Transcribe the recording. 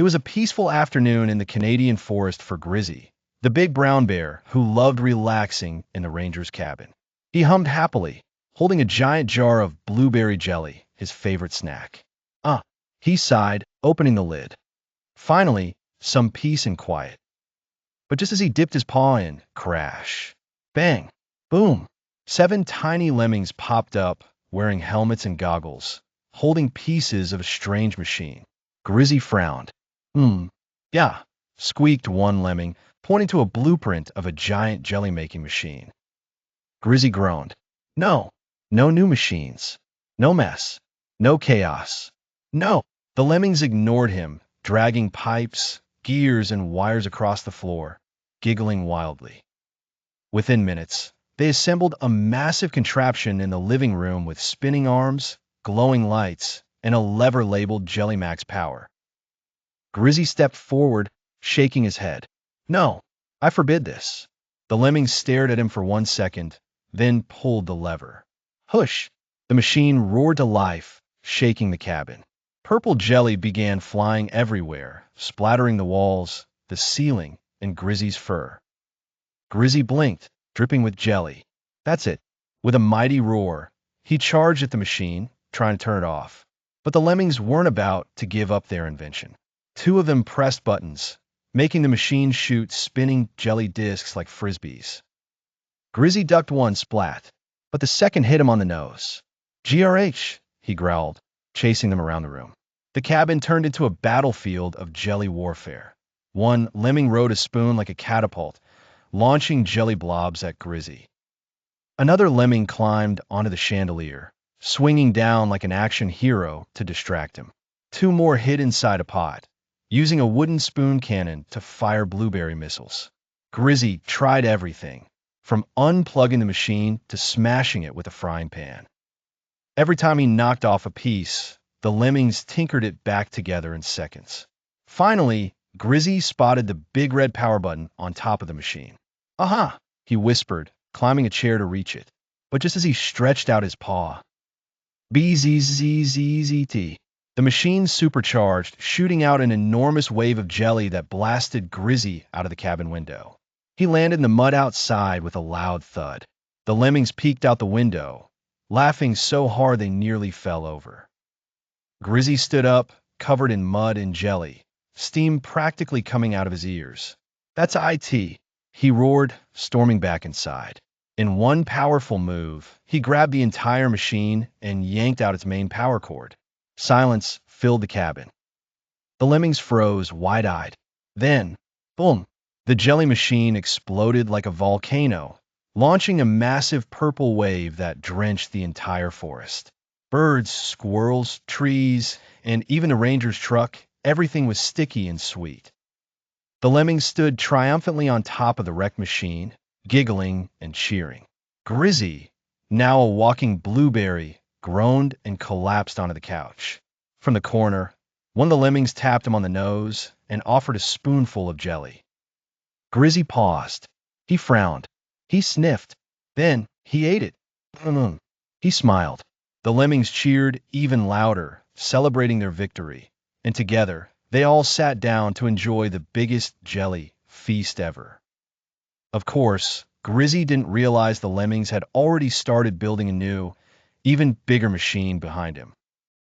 It was a peaceful afternoon in the Canadian forest for Grizzy, the big brown bear who loved relaxing in the ranger's cabin. He hummed happily, holding a giant jar of blueberry jelly, his favorite snack. Ah, he sighed, opening the lid. Finally, some peace and quiet. But just as he dipped his paw in, crash, bang, boom, 7 tiny lemmings popped up, wearing helmets and goggles, holding pieces of a strange machine. Grizzy frowned. Yeah, squeaked one lemming, pointing to a blueprint of a giant jelly-making machine. Grizzy groaned. No, no new machines. No mess. No chaos. No. The lemmings ignored him, dragging pipes, gears, and wires across the floor, giggling wildly. Within minutes, they assembled a massive contraption in the living room with spinning arms, glowing lights, and a lever labeled Jelly Max Power. Grizzy stepped forward, shaking his head. No, I forbid this. The lemmings stared at him for 1 second, then pulled the lever. Hush! The machine roared to life, shaking the cabin. Purple jelly began flying everywhere, splattering the walls, the ceiling, and Grizzy's fur. Grizzy blinked, dripping with jelly. That's it. With a mighty roar, he charged at the machine, trying to turn it off. But the lemmings weren't about to give up their invention. 2 of them pressed buttons, making the machine shoot spinning jelly discs like frisbees. Grizzy ducked one splat, but the second hit him on the nose. GRH, he growled, chasing them around the room. The cabin turned into a battlefield of jelly warfare. One lemming rode a spoon like a catapult, launching jelly blobs at Grizzy. Another lemming climbed onto the chandelier, swinging down like an action hero to distract him. 2 more hid inside a pot, using a wooden spoon cannon to fire blueberry missiles. Grizzy tried everything, from unplugging the machine to smashing it with a frying pan. Every time he knocked off a piece, the lemmings tinkered it back together in seconds. Finally, Grizzy spotted the big red power button on top of the machine. Aha! He whispered, climbing a chair to reach it. But just as he stretched out his paw, BZZZZT. The machine supercharged, shooting out an enormous wave of jelly that blasted Grizzy out of the cabin window. He landed in the mud outside with a loud thud. The lemmings peeked out the window, laughing so hard they nearly fell over. Grizzy stood up, covered in mud and jelly, steam practically coming out of his ears. That's IT, he roared, storming back inside. In one powerful move, he grabbed the entire machine and yanked out its main power cord. Silence filled the cabin. The lemmings froze, wide-eyed. Then, boom, the jelly machine exploded like a volcano, launching a massive purple wave that drenched the entire forest. Birds, squirrels, trees, and even the ranger's truck, everything was sticky and sweet. The lemmings stood triumphantly on top of the wrecked machine, giggling and cheering. Grizzy, now a walking blueberry, groaned and collapsed onto the couch. From the corner, one of the lemmings tapped him on the nose and offered a spoonful of jelly. Grizzy paused. He frowned. He sniffed. Then he ate it. He smiled. The lemmings cheered even louder, celebrating their victory. And together, they all sat down to enjoy the biggest jelly feast ever. Of course, Grizzy didn't realize the lemmings had already started building a new, even bigger machine behind him.